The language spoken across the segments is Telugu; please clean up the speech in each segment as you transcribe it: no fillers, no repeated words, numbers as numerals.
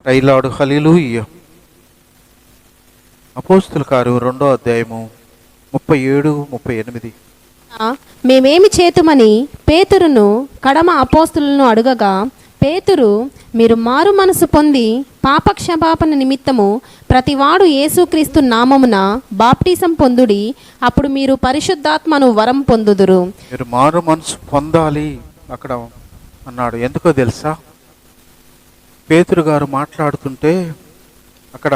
రైలాడు హల్లెలూయా. అపోస్తుల కార్యం 2వ అధ్యాయము 37, 38. మేమేమి చేతుమని పేతురును కడమ అపోస్తులను అడుగగా, పేతురు, మీరు మారు మనసు పొంది పాపక్షమాపణ నిమిత్తము ప్రతివాడు యేసుక్రీస్తు నామమున బాప్టిజం పొందుడి, అప్పుడు మీరు పరిశుద్ధాత్మను వరం పొందుదురు. మీరు మారు మనసు పొందాలి అక్కడ అన్నాడు. ఎందుకో తెలుసా? పేతురు గారు మాట్లాడుతుంటే అక్కడ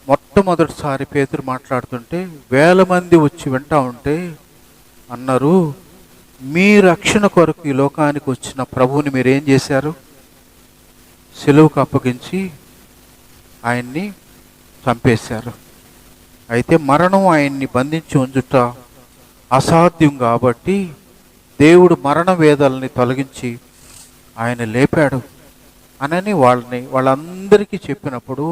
మొట్టమొదటిసారి పేతురు మాట్లాడుతుంటే వేల మంది వచ్చి వింటా ఉంటే అన్నారు, మీ రక్షణ కొరకు ఈ లోకానికి వచ్చిన ప్రభువుని మీరేం చేశారు? సిలువకు అప్పగించి ఆయన్ని చంపేశారు. అయితే మరణం ఆయన్ని బంధించి ఉంచుట అసాధ్యం కాబట్టి దేవుడు మరణ వేదనని తొలగించి ఆయన లేపాడు అనని వాళ్ళందరికీ చెప్పినప్పుడు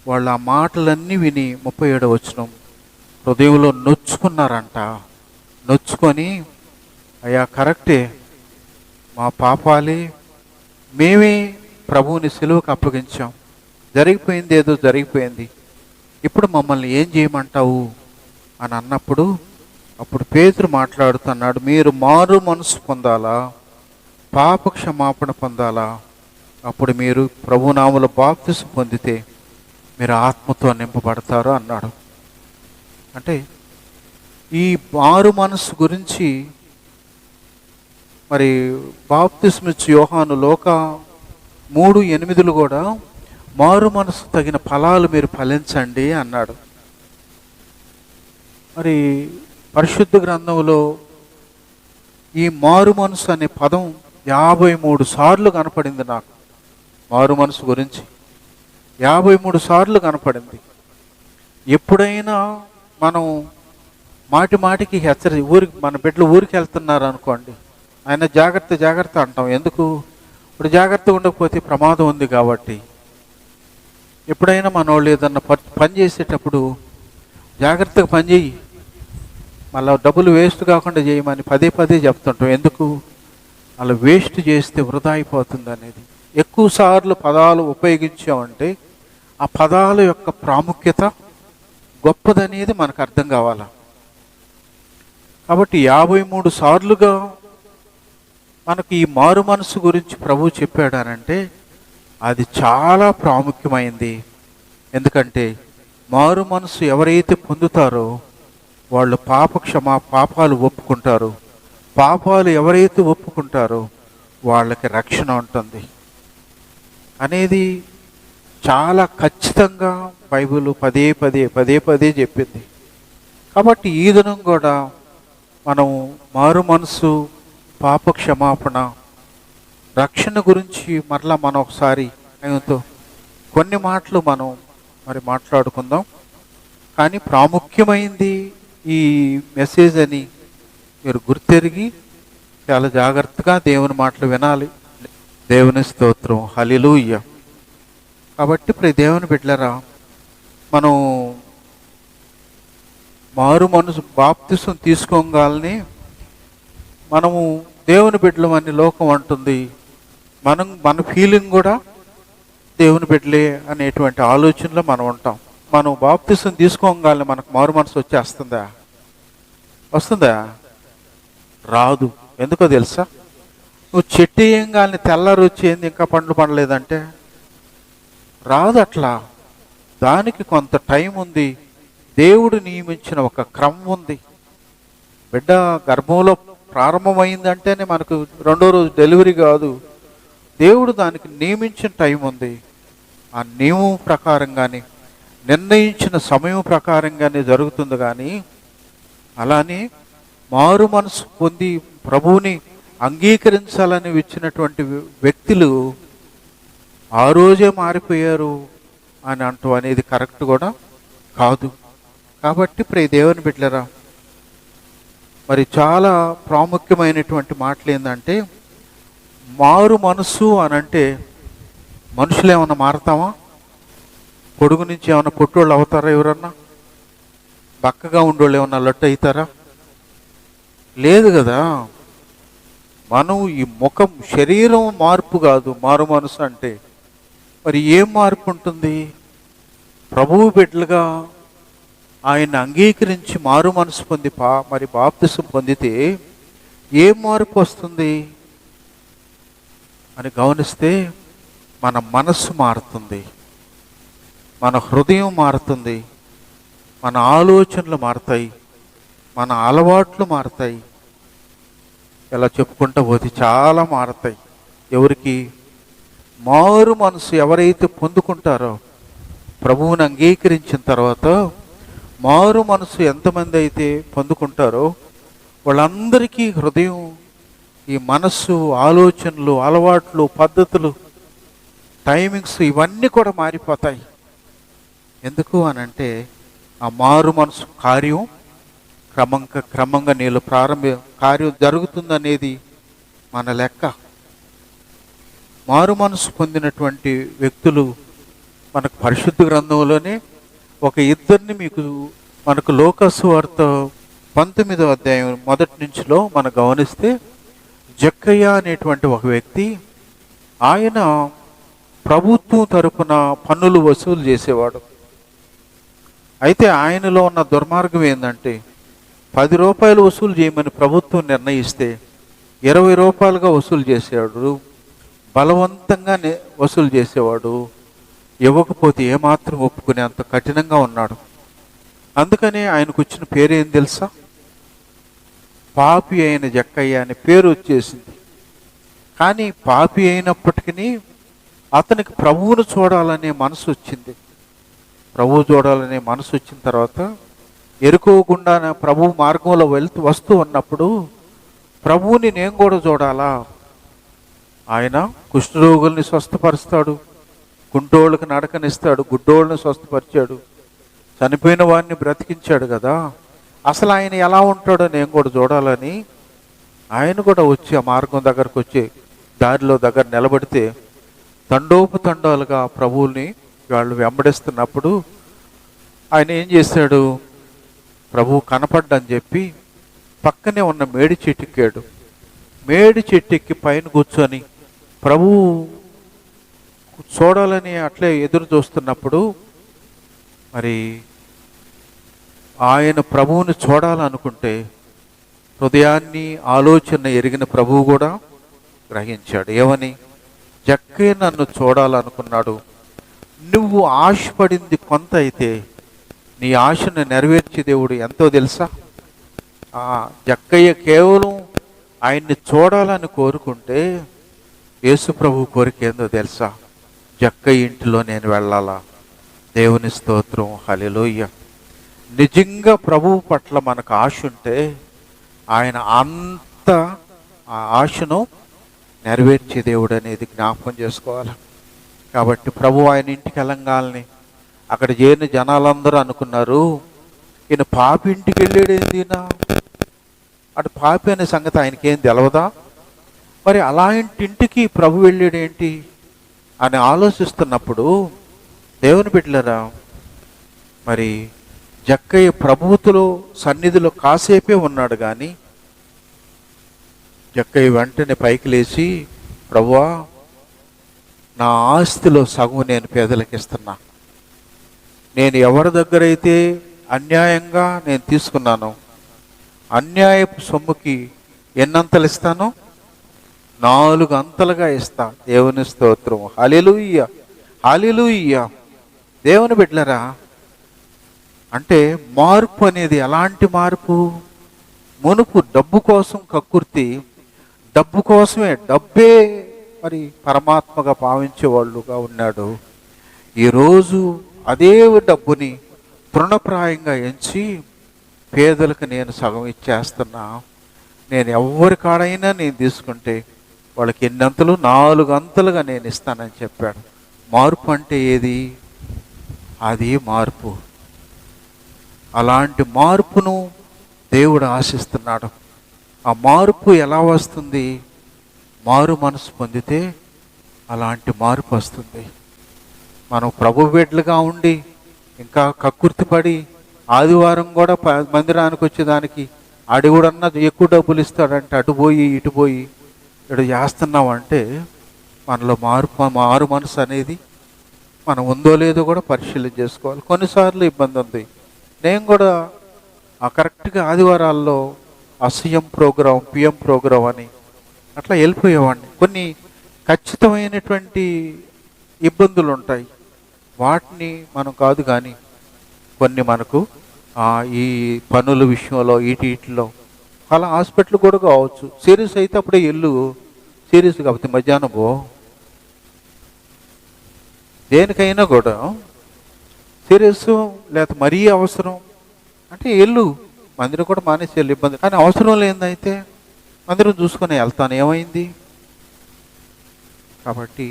వాళ్ళు ఆ మాటలన్నీ విని 37వ వచనం హృదయంలో నొచ్చుకున్నారంట. నొచ్చుకొని, అయ్యా కరెక్టే, మా పాపాలే, మేమే ప్రభువుని సిలువకు అప్పగించాం, జరిగిపోయింది ఏదో జరిగిపోయింది, ఇప్పుడు మమ్మల్ని ఏం చేయమంటావు అని అన్నప్పుడు అప్పుడు పేతురు మాట్లాడుతున్నాడు, మీరు మారు మనసు పొందాలా, పాప క్షమాపణ పొందాలా, అప్పుడు మీరు ప్రభునామములో బాప్తిసం పొందితే మీరు ఆత్మతో నింపబడతారు అన్నాడు. అంటే ఈ మారు మనసు గురించి మరి బాప్తిసం ఇచ్చి యోహాను లోక 3:8 కూడా మారు మనసు తగిన ఫలాలు మీరు ఫలించండి అన్నాడు. మరి పరిశుద్ధ గ్రంథంలో ఈ మారు మనసు అనే పదం 53 సార్లు కనపడింది. నాకు మారు మనసు గురించి 53 సార్లు కనపడింది. ఎప్పుడైనా మనం మాటి మాటికి మన బిడ్డలు ఊరికి వెళ్తున్నారు అనుకోండి, ఆయన జాగ్రత్త జాగ్రత్త అంటాం. ఎందుకు? ఇప్పుడు జాగ్రత్తగా ఉండకపోతే ప్రమాదం ఉంది కాబట్టి. ఎప్పుడైనా మన వాళ్ళు ఏదన్నా పని చేసేటప్పుడు జాగ్రత్తగా పని చేయి, మళ్ళీ డబ్బులు వేస్ట్ కాకుండా చేయమని పదే పదే చెప్తుంటాం. ఎందుకు? అలా వేస్ట్ చేస్తే వృధా అయిపోతుంది అనేది. ఎక్కువ సార్లు పదాలు ఉపయోగించామంటే ఆ పదాల యొక్క ప్రాముఖ్యత గొప్పదనేది మనకు అర్థం కావాలా. కాబట్టి 53 సార్లుగా మనకు ఈ మారు మనసు గురించి ప్రభువు చెప్పాడనంటే అది చాలా ప్రాముఖ్యమైంది. ఎందుకంటే మారు మనసు ఎవరైతే పొందుతారో వాళ్ళు పాపాలు ఒప్పుకుంటారు. పాపాలు ఎవరైతే ఒప్పుకుంటారో వాళ్ళకి రక్షణ ఉంటుంది అనేది చాలా ఖచ్చితంగా బైబిల్ పదే పదే చెప్పింది. కాబట్టి ఈ దినం కూడా మనం మారు మనసు, పాప క్షమాపణ, రక్షణ గురించి మరలా మనం ఒకసారి ఆయనతో కొన్ని మాటలు మనం మరి మాట్లాడుకుందాం. కానీ ప్రాముఖ్యమైంది ఈ మెసేజ్ అని మీరు గుర్తెరిగి చాలా జాగ్రత్తగా దేవుని మాటలు వినాలి. దేవుని స్తోత్రం, హల్లెలూయా. కాబట్టి ఇప్పుడు దేవుని బిడ్డలారా, మనం మారు మనసు బాప్తిసం తీసుకోగాలని మనము దేవుని బిడ్డలం అని లోకం అంటుంది. మన ఫీలింగ్ కూడా దేవుని బిడ్డలే అనేటువంటి ఆలోచనలో మనం ఉంటాం. మనం బాప్తిసం తీసుకోగాలని మనకు మారు మనసు వస్తుందా? రాదు. ఎందుకో తెలుసా? నువ్వు చెట్టు వేయంగానే తెల్లారు వచ్చేంది ఇంకా పండ్లు పండలేదంటే రాదు. అట్లా దానికి కొంత టైం ఉంది. దేవుడు నియమించిన ఒక క్రమం ఉంది. బిడ్డ గర్భంలో ప్రారంభమైందంటేనే మనకు 2వ రోజు డెలివరీ కాదు. దేవుడు దానికి నియమించిన టైం ఉంది. ఆ నియమం ప్రకారంగానే, నిర్ణయించిన సమయం ప్రకారంగానే జరుగుతుంది. కానీ అలానే మారు మనసు పొంది ప్రభువుని అంగీకరించాలని వచ్చినటువంటి వ్యక్తులు ఆ రోజే మారిపోయారు అని అంటూ అనేది కరెక్ట్ కూడా కాదు. కాబట్టి ప్రియ దేవుని బిడ్డలారా, మరి చాలా ప్రాముఖ్యమైనటువంటి మాటలు ఏంటంటే, మారు మనసు అని అంటే మనుషులు ఏమన్నా మారతామా? పొడుగు నుంచి ఏమన్నా పొట్టోళ్ళు అవుతారా? ఎవరన్నా బక్కగా ఉండోళ్ళు ఏమన్నా లొట్టు అవుతారా? లేదు కదా. మనం ఈ ముఖం, శరీరం మార్పు కాదు మారు మనసు అంటే. మరి ఏం మార్పు ఉంటుంది? ప్రభువు బిడ్డలుగా ఆయన అంగీకరించి మారు మనసు పొంది మరి బాప్తిసం పొందితే ఏం మార్పు వస్తుంది అని గమనిస్తే మన మనస్సు మారుతుంది, మన హృదయం మారుతుంది, మన ఆలోచనలు మారుతాయి, మన అలవాట్లు మారుతాయి. ఇలా చెప్పుకుంటూ పోతే చాలా మారుతాయి. ఎవరికి? మారు మనసు ఎవరైతే పొందుకుంటారో, ప్రభువుని అంగీకరించిన తర్వాత మారు మనసు ఎంతమంది అయితే పొందుకుంటారో వాళ్ళందరికీ హృదయం, ఈ మనస్సు, ఆలోచనలు, అలవాట్లు, పద్ధతులు, టైమింగ్స్ ఇవన్నీ కూడా మారిపోతాయి. ఎందుకు అనంటే ఆ మారు మనసు కార్యం క్రమంగా నీళ్ళు కార్యం జరుగుతుందనేది మన లెక్క. మారు మనసు పొందినటువంటి వ్యక్తులు మనకు పరిశుద్ధ గ్రంథంలోనే ఒక ఇద్దరిని మనకు లోకాసు వార్త 19వ అధ్యాయం మొదటి నుంచిలో మనం గమనిస్తే, జక్కయ్య అనేటువంటి ఒక వ్యక్తి, ఆయన ప్రభుత్వం తరపున పన్నులు వసూలు చేసేవాడు. అయితే ఆయనలో ఉన్న దుర్మార్గం ఏంటంటే 10 రూపాయలు వసూలు చేయమని ప్రభుత్వం నిర్ణయిస్తే 20 రూపాయలుగా వసూలు చేసేవాడు, బలవంతంగా వసూలు చేసేవాడు. ఇవ్వకపోతే ఏమాత్రం ఒప్పుకునే అంత కఠినంగా ఉన్నాడు. అందుకని ఆయనకు వచ్చిన పేరు ఏం తెలుసా? పాపి అయిన జక్కయ్య అనే పేరు వచ్చేసింది. కానీ పాపి అయినప్పటికీ అతనికి ప్రభువును చూడాలనే మనసు వచ్చింది. ప్రభువు చూడాలనే మనసు వచ్చిన తర్వాత ఎరుకోకుండా ప్రభు మార్గంలో వస్తూ ఉన్నప్పుడు ప్రభువుని నేను కూడా చూడాలా. ఆయన కుష్ఠరోగుల్ని స్వస్థపరుస్తాడు, కుంటోళ్ళకి నడకనిస్తాడు, గుడ్డోళ్ళని స్వస్థపరిచాడు, చనిపోయిన వాడిని బ్రతికించాడు కదా. అసలు ఆయన ఎలా ఉంటాడో నేను కూడా చూడాలని ఆయన కూడా వచ్చి ఆ మార్గం దగ్గరకు వచ్చి దారిలో దగ్గర నిలబడితే తండోపతండాలుగా ప్రభువుని వాళ్ళు వెంబడిస్తున్నప్పుడు ఆయన ఏం చేశాడు? ప్రభువు కనపడ్డని చెప్పి పక్కనే ఉన్న మేడి చెట్టు ఎక్కాడు. మేడి చెట్టు ఎక్కి పైన కూర్చొని ప్రభువు చూడాలని అట్లే ఎదురు చూస్తున్నప్పుడు మరి ఆయన ప్రభువుని చూడాలనుకుంటే హృదయాన్ని, ఆలోచన ఎరిగిన ప్రభువు కూడా గ్రహించాడు. ఏమని? జక్కయ్య నన్ను చూడాలనుకున్నాడు. నువ్వు ఆశపడింది కొంత అయితే నీ ఆశను నెరవేర్చే దేవుడు ఎంతో తెలుసా? జక్కయ్య కేవలం ఆయన్ని చూడాలని కోరుకుంటే యేసు ప్రభు కోరిక ఏందో తెలుసా? జక్కయ్య ఇంటిలో నేను వెళ్ళాలా. దేవుని స్తోత్రం, హల్లెలూయా. నిజంగా ప్రభువు పట్ల మనకు ఆశ ఉంటే ఆయన అంత ఆ ఆశను నెరవేర్చే దేవుడు అనేది జ్ఞాపకం చేసుకోవాలి. కాబట్టి ప్రభు ఆయన ఇంటికి వెళ్ళంగాలని అక్కడ చేరిన జనాలందరూ అనుకున్నారు, ఈయన పాపి ఇంటికి వెళ్ళాడేందినా, అటు పాపి అనే సంగతి ఆయనకేం తెలవదా? మరి అలాంటి ఇంటికి ప్రభు వెళ్ళాడేంటి అని ఆలోచిస్తున్నప్పుడు దేవుని బిడ్డలారా, మరి జక్కయ్య ప్రభువులో సన్నిధిలో కాసేపే ఉన్నాడు. కానీ జక్కయ్య వెంటనే పైకి లేచి, ప్రభువా నా ఆస్తిలో సగం నేను పేదలకు ఇస్తున్నా. నేను ఎవరి దగ్గర అయితే అన్యాయంగా నేను తీసుకున్నాను, అన్యాయపు సొమ్ముకి ఎన్నంతలు ఇస్తాను? 4 అంతలుగా ఇస్తా. దేవుని స్తోత్రం, హల్లెలూయా, హల్లెలూయా. దేవుని బిడ్డలారా, అంటే మార్పు అనేది ఎలాంటి మార్పు? మునుపు డబ్బు కోసం కక్కుర్తి, డబ్బు కోసమే, డబ్బే మరి పరమాత్మగా భావించేవాళ్ళుగా ఉన్నాడు. ఈరోజు అదే డబ్బుని తృణప్రాయంగా ఎంచి పేదలకు నేను సగం ఇచ్చేస్తున్నా, నేను ఎవరి కాడైనా నేను తీసుకుంటే వాళ్ళకి ఎన్నంతలు 4 అంతలుగా నేను ఇస్తానని చెప్పాడు. మార్పు అంటే ఏది? అది మార్పు. అలాంటి మార్పును దేవుడు ఆశిస్తున్నాడు. ఆ మార్పు ఎలా వస్తుంది? మారు మనసు పొందితే అలాంటి మార్పు వస్తుంది. మనం ప్రభు బిడ్డలుగా ఉండి ఇంకా కక్కుర్తిపడి ఆదివారం కూడా మందిరానికి వచ్చేదానికి అడుగుడన్నా ఎక్కువ డబ్బులు ఇస్తాడంటే అటు పోయి ఇటు పోయి ఇటు చేస్తున్నామంటే మనలో మారు మనసు అనేది మనం ఉందో లేదో కూడా పరిశీలన చేసుకోవాలి. కొన్నిసార్లు ఇబ్బంది ఉంది. నేను కూడా కరెక్ట్గా ఆదివారాల్లో అసీఎం ప్రోగ్రాం, పిఎం ప్రోగ్రాం అని అట్లా వెళ్ళిపోయేవాడిని. కొన్ని ఖచ్చితమైనటువంటి ఇబ్బందులు ఉంటాయి, వాటిని మనం కాదు, కానీ కొన్ని మనకు ఈ పనుల విషయంలో వీటిలో అలా హాస్పిటల్ కూడా కావచ్చు. సీరియస్ అయితే అప్పుడే ఎల్లు, సీరియస్ కాకపోతే మధ్యాహ్నం పో. దేనికైనా కూడా సీరియస్ లేకపోతే మరీ అవసరం అంటే ఎల్లు, మందిరం కూడా మానేసి వెళ్ళి ఇబ్బంది. కానీ అవసరం లేదైతే మందిరం చూసుకొని వెళ్తాను, ఏమైంది? కాబట్టి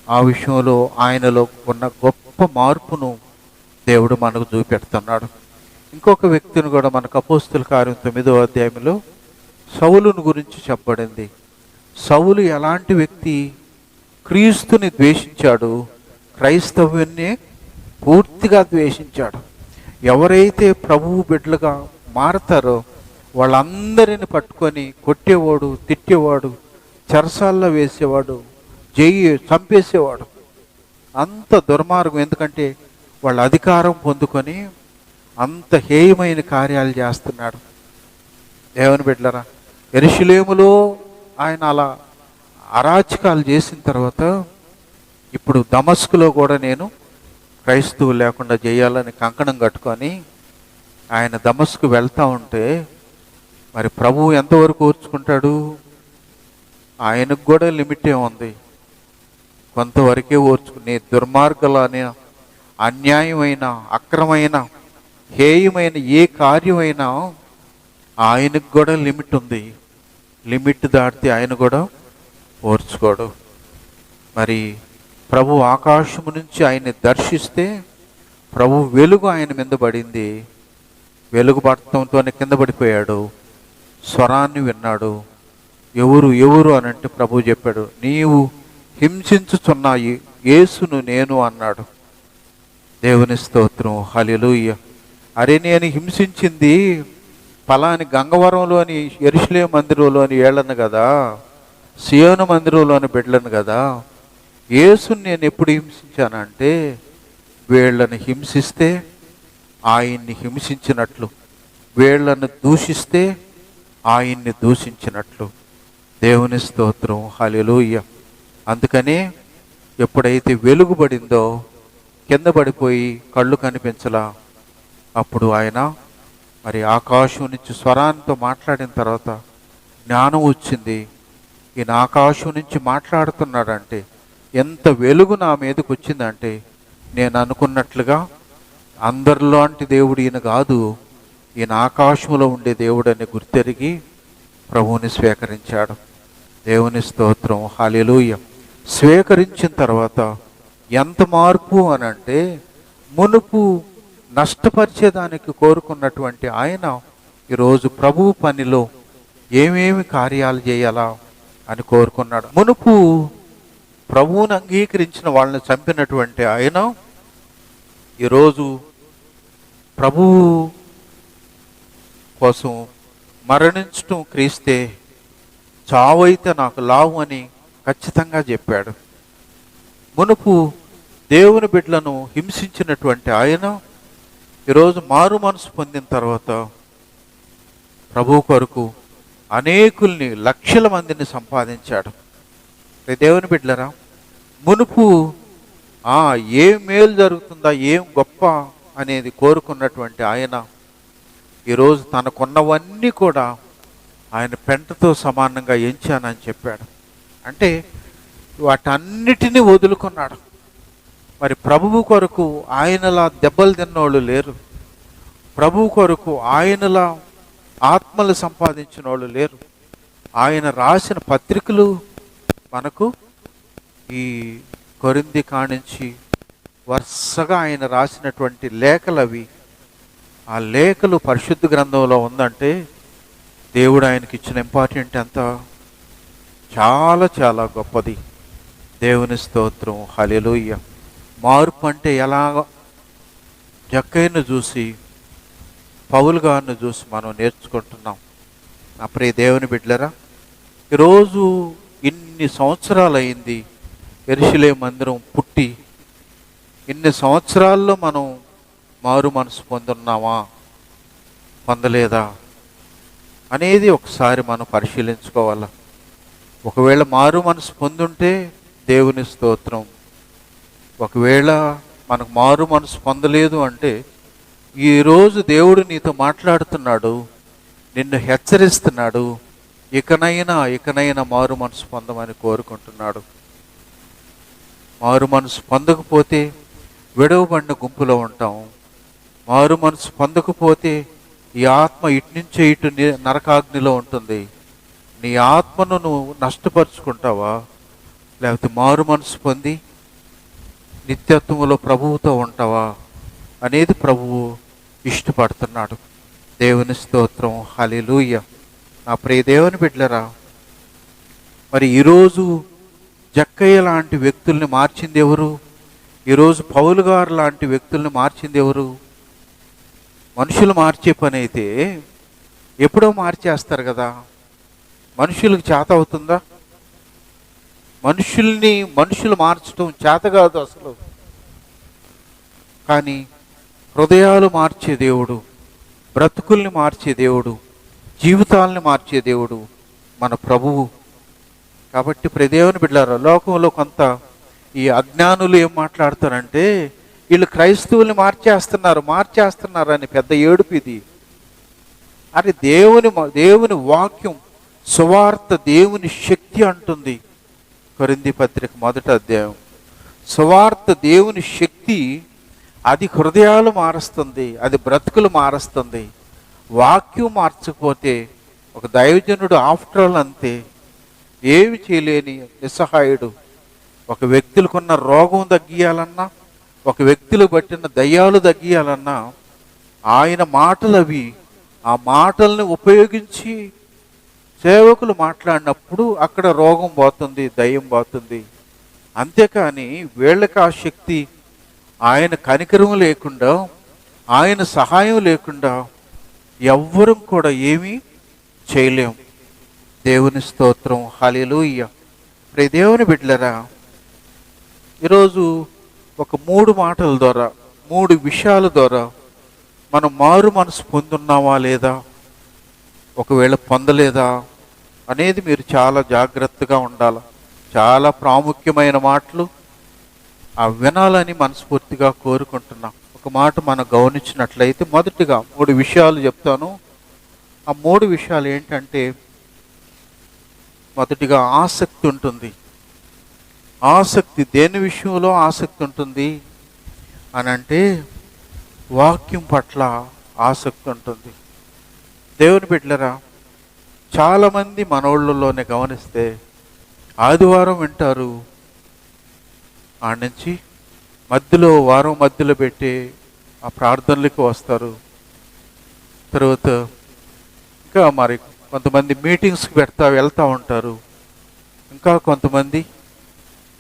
ఆ విషయంలో ఆయనలో ఉన్న గొప్ప మార్పును దేవుడు మనకు చూపెడుతున్నాడు. ఇంకొక వ్యక్తిని కూడా మనకు అపోస్తుల కార్యం 9వ అధ్యాయంలో సౌలును గురించి చెప్పబడింది. సౌలు ఎలాంటి వ్యక్తి? క్రీస్తుని ద్వేషించాడు, క్రైస్తవ్యాన్ని పూర్తిగా ద్వేషించాడు. ఎవరైతే ప్రభువు బిడ్డలుగా మారతారో వాళ్ళందరిని పట్టుకొని కొట్టేవాడు, తిట్టేవాడు, చెరసాల్లో వేసేవాడు, చంపేసేవాడు. అంత దుర్మార్గం. ఎందుకంటే వాళ్ళ అధికారం పొందుకొని అంత హేయమైన కార్యాలు చేస్తున్నాడు. దేవుని బిడ్డలారా, యెరూషలేములో ఆయన అలా అరాచకాలు చేసిన తర్వాత ఇప్పుడు దమస్కులో కూడా నేను క్రైస్తవులు లేకుండా చేయాలని కంకణం కట్టుకొని ఆయన దమస్కు వెళ్తూ ఉంటే మరి ప్రభువు ఎంతవరకు ఓర్చుకుంటాడు? ఆయనకు కూడా లిమిటే ఉంది. కొంతవరకే ఓర్చుకుని దుర్మార్గులైన, అన్యాయమైన, అక్రమైన, హేయమైన ఏ కార్యమైనా ఆయనకు కూడా లిమిట్ ఉంది. లిమిట్ దాటితే ఆయన కూడా ఓర్చుకోడు. మరి ప్రభు ఆకాశము నుంచి ఆయన్ని దర్శిస్తే ప్రభు వెలుగు ఆయన మీద పడింది. వెలుగు పడటంతోనే కింద పడిపోయాడు. స్వరాన్ని విన్నాడు. ఎవరు ఎవరు అని అంటే ప్రభు చెప్పాడు, నీవు హింసించుచున్న యేసును నేను అన్నాడు. దేవుని స్తోత్రం, హల్లెలూయా. అరే, నేను హింసించింది ఫలాని గంగవరంలోని యెరూషలేము మందిరంలోని ఏళ్ళను కదా, సియోను మందిరంలోని బిడ్డలను కదా. యేసుని నేను ఎప్పుడు హింసించానంటే వీళ్ళని హింసిస్తే ఆయన్ని హింసించినట్లు, వీళ్ళను దూషిస్తే ఆయన్ని దూషించినట్లు. దేవుని స్తోత్రం, హల్లెలూయా. అందుకని ఎప్పుడైతే వెలుగుబడిందో కింద పడిపోయి కళ్ళు కనిపించలా, అప్పుడు ఆయన మరి ఆకాశం నుంచి స్వరాంతో మాట్లాడిన తర్వాత జ్ఞానం వచ్చింది. ఈయన ఆకాశం నుంచి మాట్లాడుతున్నాడంటే ఎంత వెలుగు నా మీదకి వచ్చిందంటే నేను అనుకున్నట్లుగా అందరిలాంటి దేవుడు ఈయన కాదు, ఈయన ఆకాశంలో ఉండే దేవుడు అని గుర్తెరిగి ప్రభువుని స్వీకరించాడు. దేవుని స్తోత్రం, హల్లెలూయా. స్వీకరించిన తర్వాత ఎంత మార్పు అని అంటే మునుపు నష్టపరిచేదానికి కోరుకున్నటువంటి ఆయన ఈరోజు ప్రభువు పనిలో ఏమేమి కార్యాలు చేయాలా అని కోరుకున్నాడు. మునుపు ప్రభువుని అంగీకరించిన వాళ్ళని చంపినటువంటి ఆయన ఈరోజు ప్రభువు కోసం మరణించటం క్రీస్తే, చావైతే నాకు లావు అని ఖచ్చితంగా చెప్పాడు. మునుపు దేవుని బిడ్డలను హింసించినటువంటి ఆయన ఈరోజు మారు మనసు పొందిన తర్వాత ప్రభు కొరకు అనేకుల్ని, లక్షల మందిని సంపాదించాడు. దేవుని బిడ్డలరా, మునుపు ఏం మేలు జరుగుతుందా, ఏం గొప్ప అనేది కోరుకున్నటువంటి ఆయన ఈరోజు తనకున్నవన్నీ కూడా ఆయన పెంటతో సమానంగా ఎంచానని చెప్పాడు. అంటే వాటన్నిటినీ వదులుకున్నాడు. మరి ప్రభువు కొరకు ఆయనలా దెబ్బలు తిన్నోళ్ళు లేరు. ప్రభువు కొరకు ఆయనలా ఆత్మలు సంపాదించిన వాళ్ళు లేరు. ఆయన రాసిన పత్రికలు మనకు ఈ కొరింథీ కానించి వరుసగా ఆయన రాసినటువంటి లేఖలు అవి. ఆ లేఖలు పరిశుద్ధ గ్రంథంలో ఉందంటే దేవుడు ఆయనకి ఇచ్చిన ఇంపార్టెంట్ ఎంత చాలా చాలా గొప్పది. దేవుని స్తోత్రం, హల్లెలూయా. మార్పు అంటే ఎలాగ జక్కయ్యను చూసి, పౌలు గారిని చూసి మనం నేర్చుకుంటున్నాం. నా ప్రియ దేవుని బిడ్డలరా, ఈరోజు ఇన్ని సంవత్సరాలు అయింది యెరూషలేము మందిరం పుట్టి, ఇన్ని సంవత్సరాల్లో మనం మారు మనసు పొందున్నామా, పొందలేదా అనేది ఒకసారి మనం పరిశీలించుకోవాలి. ఒకవేళ మారు మనసు పొందుంటే దేవుని స్తోత్రం. ఒకవేళ మనకు మారు మనసు పొందలేదు అంటే ఈరోజు దేవుడు నీతో మాట్లాడుతున్నాడు, నిన్ను హెచ్చరిస్తున్నాడు. ఇకనైనా మారు మనసు పొందమని కోరుకుంటున్నాడు. మారు మనసు పొందకపోతే విడవబడిన గుంపులో ఉంటాం. మారు మనసు పొందకపోతే ఈ ఆత్మ ఇట్నుంచే ఇటు నరకాగ్నిలో ఉంటుంది. నీ ఆత్మను నువ్వు నష్టపరుచుకుంటావా, లేకపోతే మారు మనసు పొంది నిత్యత్వములో ప్రభువుతో ఉంటావా అనేది ప్రభువు ఇష్టపడుతున్నాడు. దేవుని స్తోత్రం, హల్లెలూయా. నా ప్రియ దేవుని బిడ్డలారా, మరి ఈరోజు జక్కయ్య లాంటి వ్యక్తుల్ని మార్చింది ఎవరు? ఈరోజు పౌలు గారు లాంటి వ్యక్తుల్ని మార్చింది ఎవరు? మనుషులు మార్చే పని అయితే ఎప్పుడో మార్చేస్తారు కదా. మనుషులకు చేత అవుతుందా? మనుషులు మార్చడం చేత కాదు అసలు. కానీ హృదయాలు మార్చే దేవుడు, బ్రతుకుల్ని మార్చే దేవుడు, జీవితాలని మార్చే దేవుడు మన ప్రభువు. కాబట్టి ప్రదేవుని బిడ్డలారా, లోకంలో కొంత ఈ అజ్ఞానులు ఏం మాట్లాడతారంటే వీళ్ళు క్రైస్తవుల్ని మార్చేస్తున్నారు అని పెద్ద ఏడుపు ఇది. అది దేవుని వాక్యం, సువార్త దేవుని శక్తి అంటుంది. కొరింథీ పత్రిక 1వ అధ్యాయం. సువార్త దేవుని శక్తి, అది హృదయాలు మారుస్తుంది, అది బ్రతుకులు మారుస్తుంది. వాక్యం మార్చకపోతే ఒక దైవజనుడు ఆఫ్టర్ ఆల్ అంతే, ఏమి చేయలేని నిస్సహాయుడు. ఒక వ్యక్తులకున్న రోగం తగ్గియాలన్నా, ఒక వ్యక్తులు పట్టిన దయ్యాలు తగ్గియాలన్నా ఆయన మాటలు అవి. ఆ మాటల్ని ఉపయోగించి సేవకులు మాట్లాడినప్పుడు అక్కడ రోగం పోతుంది, దయ్యం పోతుంది. అంతేకాని వీళ్ళకి ఆ శక్తి, ఆయన కనికరం లేకుండా, ఆయన సహాయం లేకుండా ఎవ్వరం కూడా ఏమీ చేయలేం. దేవుని స్తోత్రం, హల్లెలూయా. ప్రియ దేవుని బిడ్డలారా, ఈరోజు ఒక 3 మాటల ద్వారా, 3 విషయాల ద్వారా మనం మారు మనసు పొందున్నామా లేదా, ఒకవేళ పొందలేదా అనేది మీరు చాలా జాగ్రత్తగా ఉండాలి. చాలా ప్రాముఖ్యమైన మాటలు ఆ వినాలని మనస్ఫూర్తిగా కోరుకుంటున్నాం. ఒక మాట మనం గమనించినట్లయితే మొదటిగా 3 విషయాలు చెప్తాను. ఆ 3 విషయాలు ఏంటంటే, మొదటిగా ఆసక్తి ఉంటుంది. ఆసక్తి, దేని విషయంలో ఆసక్తి ఉంటుంది అని అంటే వాక్యం పట్ల ఆసక్తి ఉంటుంది. దేవుని బిడ్డలారా, చాలామంది మనోళ్ళలోనే గమనిస్తే ఆదివారం వింటారు, ఆ నుంచి వారం మధ్యలో పెట్టి ఆ ప్రార్థనలకు వస్తారు. తర్వాత ఇంకా మరి కొంతమంది మీటింగ్స్కి వెళ్తూ ఉంటారు. ఇంకా కొంతమంది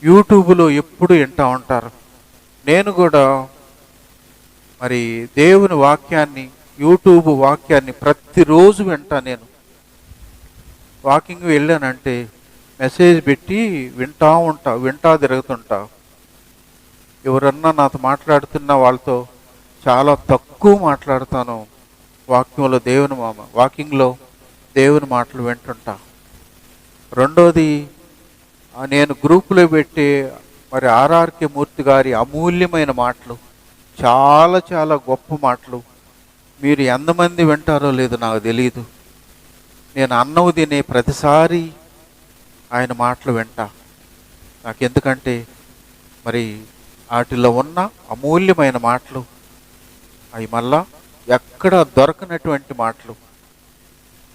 యూట్యూబ్లో ఎప్పుడు వింటూ ఉంటారు. నేను కూడా మరి దేవుని వాక్యాన్ని, యూట్యూబ్ వాక్యాన్ని ప్రతిరోజు వింటా. నేను వాకింగ్ వెళ్ళానంటే మెసేజ్ పెట్టి వింటా తిరుగుతుంటా. ఎవరన్నా నాతో మాట్లాడుతున్న వాళ్ళతో చాలా తక్కువ మాట్లాడతాను. వాకింగ్లో దేవుని మాటలు వింటుంటా. రెండోది, నేను గ్రూపులో పెట్టే మరి ఆర్ఆర్కే మూర్తి గారి అమూల్యమైన మాటలు, చాలా చాలా గొప్ప మాటలు. మీరు ఎంతమంది వింటారో లేదో నాకు తెలియదు. నేను అన్నం తినే ప్రతిసారి ఆయన మాటలు వింటా. నాకెందుకంటే మరి వాటిలో ఉన్న అమూల్యమైన మాటలు, అవి మళ్ళా ఎక్కడ దొరకనటువంటి మాటలు,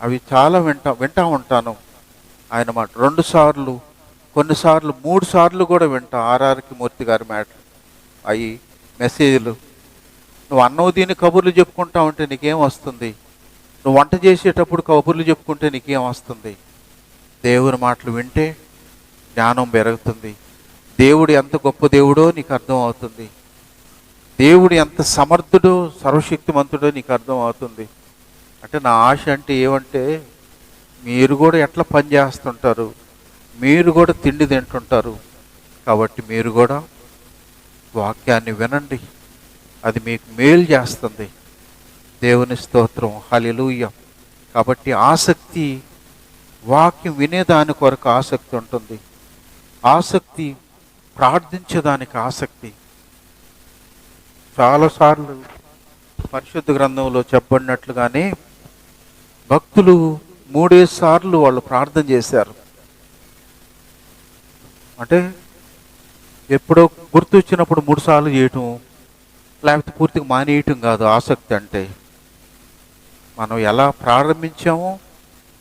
అవి చాలా వింటా ఉంటాను ఆయన మాట. 2 సార్లు, కొన్నిసార్లు 3 సార్లు కూడా వింటా ఆర్ఆర్కే మూర్తి గారి మాటలు, అవి మెసేజ్లు. నువ్వు అన్నం తిని కబుర్లు చెప్పుకుంటా ఉంటే నీకేం వస్తుంది? నువ్వు వంట చేసేటప్పుడు కబుర్లు చెప్పుకుంటే నీకేం వస్తుంది? దేవుని మాటలు వింటే జ్ఞానం పెరుగుతుంది. దేవుడు ఎంత గొప్ప దేవుడో నీకు అర్థం అవుతుంది. దేవుడు ఎంత సమర్థుడో, సర్వశక్తిమంతుడో నీకు అర్థం అవుతుంది. అంటే నా ఆశ అంటే ఏమంటే, మీరు కూడా ఎట్లా పని చేస్తుంటారు, మీరు కూడా తిండి తింటుంటారు. కాబట్టి మీరు కూడా వాక్యాన్ని వినండి, అది మీకు మేలు చేస్తుంది. దేవుని స్తోత్రం, హల్లెలూయా. కాబట్టి ఆసక్తి, వాక్యం వినేదాని కొరకు ఆసక్తి ఉంటుంది. ఆసక్తి, ప్రార్థించేదానికి ఆసక్తి. చాలాసార్లు పరిశుద్ధ గ్రంథంలో చెప్పబడినట్లుగానే భక్తులు 3 సార్లు వాళ్ళు ప్రార్థన చేశారు. అంటే ఎప్పుడో గుర్తు వచ్చినప్పుడు 3 సార్లు చేయటం, లేకపోతే పూర్తిగా మానేయటం కాదు ఆసక్తి అంటే. మనం ఎలా ప్రారంభించామో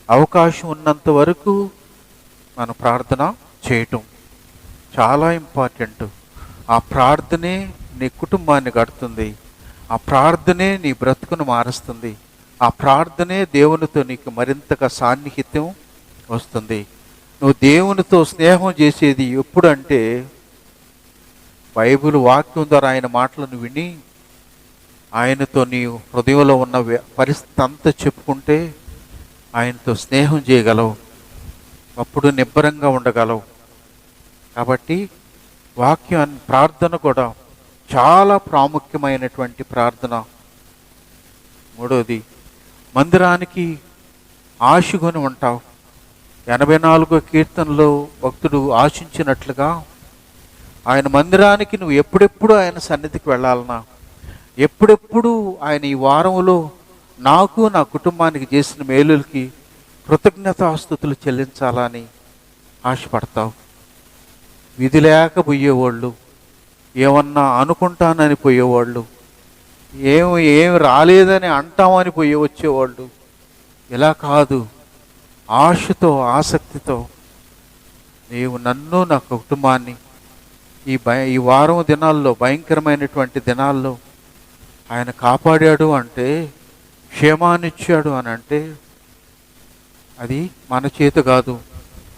అవకాశం ఉన్నంత వరకు మనం ప్రార్థన చేయటం చాలా ఇంపార్టెంట్. ఆ ప్రార్థనే నీ కుటుంబాన్ని కడుతుంది. ఆ ప్రార్థనే నీ బ్రతుకును మారుస్తుంది. ఆ ప్రార్థనే దేవునితో నీకు మరింతగా సాన్నిహిత్యం వస్తుంది. నువ్వు దేవునితో స్నేహం చేసేది ఎప్పుడు అంటే, బైబిల్ వాక్యం ద్వారా ఆయన మాటలను విని ఆయనతో నీ హృదయంలో ఉన్న పరిస్థితి అంతా చెప్పుకుంటే ఆయనతో స్నేహం చేయగలవు. అప్పుడు నిబ్బరంగా ఉండగలవు. కాబట్టి వాక్యం, ప్రార్థన కూడా చాలా ప్రాముఖ్యమైనటువంటి ప్రార్థన. 3వది, మందిరానికి ఆశకొని ఉంటావు. 84వ కీర్తనలో భక్తుడు ఆశించినట్లుగా ఆయన మందిరానికి నువ్వు ఎప్పుడెప్పుడు ఆయన సన్నిధికి వెళ్ళాలన్నా, ఎప్పుడెప్పుడు ఆయన ఈ వారంలో నాకు నా కుటుంబానికి చేసిన మేలులకి కృతజ్ఞతాస్తుతులు చెల్లించాలని ఆశపడతావు. విధి లేక పోయేవాళ్ళు, ఏమన్నా అనుకుంటానని పోయేవాళ్ళు, ఏమి రాలేదని అంటామని వచ్చేవాళ్ళు. ఇలా కాదు, ఆశతో ఆసక్తితో నీవు నన్ను నా కుటుంబాన్ని ఈ వారం దినాల్లో, భయంకరమైనటువంటి దినాల్లో ఆయన కాపాడాడు అంటే, క్షేమాన్నిచ్చాడు అని అంటే, అది మన చేత కాదు,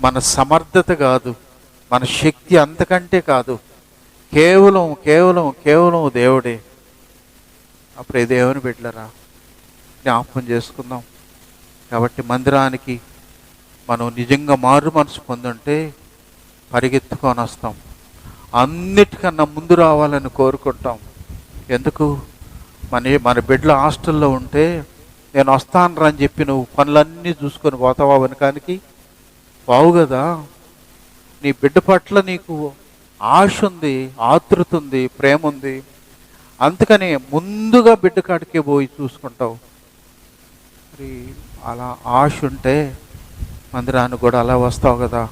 మన సమర్థత కాదు, మన శక్తి అంతకంటే కాదు, కేవలం కేవలం కేవలం దేవుడే. అప్పుడే దేవుని బిడ్డలరా జ్ఞాపకం చేసుకుందాం. కాబట్టి మందిరానికి మనం నిజంగా మారు మనసు పొందుంటే పరిగెత్తుకొని వస్తాం. అన్నిటికన్నా ముందు రావాలని కోరుకుంటాం. ఎందుకు? మన బిడ్డల హాస్టల్లో ఉంటే నేను వస్తాను అని చెప్పి నువ్వు పనులన్నీ చూసుకొని పోతావా వెనకానికి? బావు కదా. నీ బిడ్డ పట్ల నీకు ఆశ ఉంది, ఆతృత ఉంది, ప్రేమ ఉంది. అందుకని ముందుగా బిడ్డ కాడికే పోయి చూసుకుంటావు. మరి అలా ఆశ ఉంటే మందిరానికి కూడా అలా వస్తావు కదా.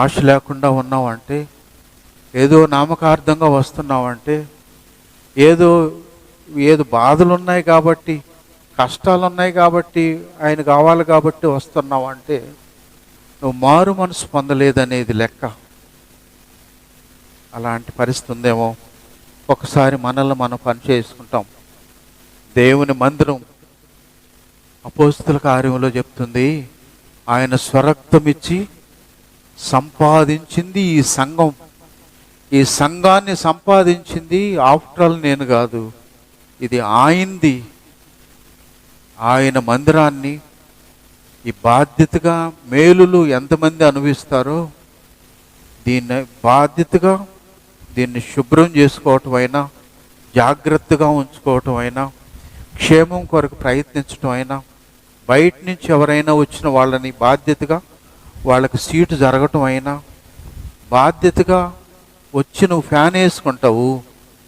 ఆశ లేకుండా ఉన్నావంటే, ఏదో నామకార్థంగా వస్తున్నావంటే, ఏదో బాధలు ఉన్నాయి కాబట్టి, కష్టాలు ఉన్నాయి కాబట్టి, ఆయన కావాలి కాబట్టి వస్తున్నావంటే నువ్వు మారు మనసు పొందలేదనేది లెక్క. అలాంటి పరిస్థితి ఉందేమో. ఒకసారి మనల్ని మనం పని చేసుకుంటాం. దేవుని మందిరం అపోస్తుల కార్యంలో చెప్తుంది, ఆయన స్వరక్తమిచ్చి సంపాదించింది ఈ సంఘం. ఈ సంఘాన్ని సంపాదించింది ఆఫ్టర్ ఆల్ నేను కాదు, ఇది ఆయనది. ఆయన మందిరాన్ని ఈ బాధ్యతగా మేలులు ఎంతమంది అనుభవిస్తారో దీన్ని బాధ్యతగా దీన్ని శుభ్రం చేసుకోవటం అయినా, జాగ్రత్తగా ఉంచుకోవటం అయినా, క్షేమం కొరకు ప్రయత్నించడం అయినా, బయట నుంచి ఎవరైనా వచ్చిన వాళ్ళని బాధ్యతగా వాళ్ళకి సీటు జరగటం అయినా, బాధ్యతగా వచ్చి నువ్వు ఫ్యాన్ వేసుకుంటావు,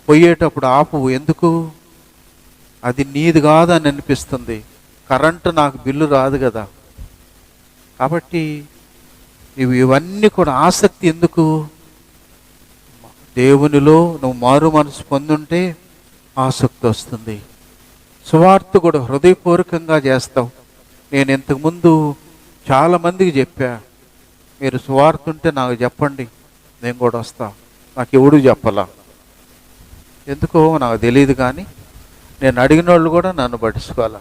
పోయేటప్పుడు ఆపు. ఎందుకు? అది నీది కాదని అనిపిస్తుంది. కరెంటు నాకు బిల్లు రాదు కదా. కాబట్టి నువ్వు ఇవన్నీ కూడా ఆసక్తి ఎందుకు? దేవునిలో నువ్వు మారు మనసు పొందుంటే ఆసక్తి వస్తుంది. సువార్త కూడా హృదయపూర్వకంగా చేస్తావు. నేను ఇంతకుముందు చాలామందికి చెప్పా, మీరు సువార్త ఉంటే నాకు చెప్పండి, నేను కూడా వస్తా. నాకు ఎవడు చెప్పాలా, ఎందుకో నాకు తెలియదు. కానీ నేను అడిగిన వాళ్ళు కూడా నన్ను పట్టించుకోవాలా.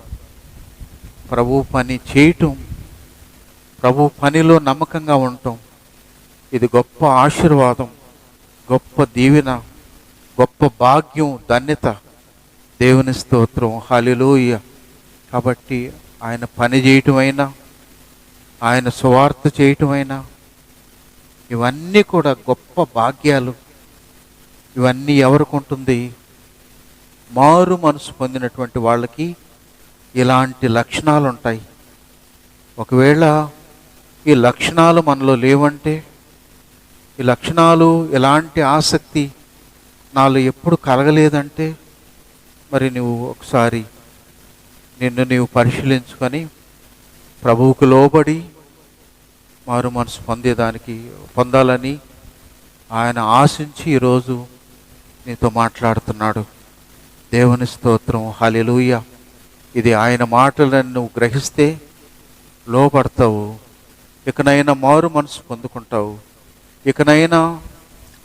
ప్రభు పని చేయటం, ప్రభు పనిలో నమ్మకంగా ఉండటం, ఇది గొప్ప ఆశీర్వాదం, గొప్ప దీవెన, గొప్ప భాగ్యం, ధన్యత. దేవుని స్తోత్రం, హల్లెలూయా. కాబట్టి ఆయన పని చేయటమైనా, ఆయన సువార్త చేయటమైనా, ఇవన్నీ కూడా గొప్ప భాగ్యాలు. ఇవన్నీ ఎవరికి ఉంటుంది? మారు మనసు పొందినటువంటి వాళ్ళకి ఇలాంటి లక్షణాలు ఉంటాయి. ఒకవేళ ఈ లక్షణాలు మనలో లేవంటే, ఈ లక్షణాలు ఎలాంటి ఆసక్తి నాలో ఎప్పుడు కలగలేదంటే, మరి నువ్వు ఒకసారి నిన్ను నీవు పరిశీలించుకొని ప్రభువుకు లోబడి మారు మనసు పొందాలని ఆయన ఆశించి ఈరోజు నీతో మాట్లాడుతున్నాడు. దేవుని స్తోత్రం, హల్లెలూయా. ఇది ఆయన మాటలను నువ్వు గ్రహిస్తే లోపడతావు. ఇకనైనా మారు మనసు పొందుకుంటావు. ఇకనైనా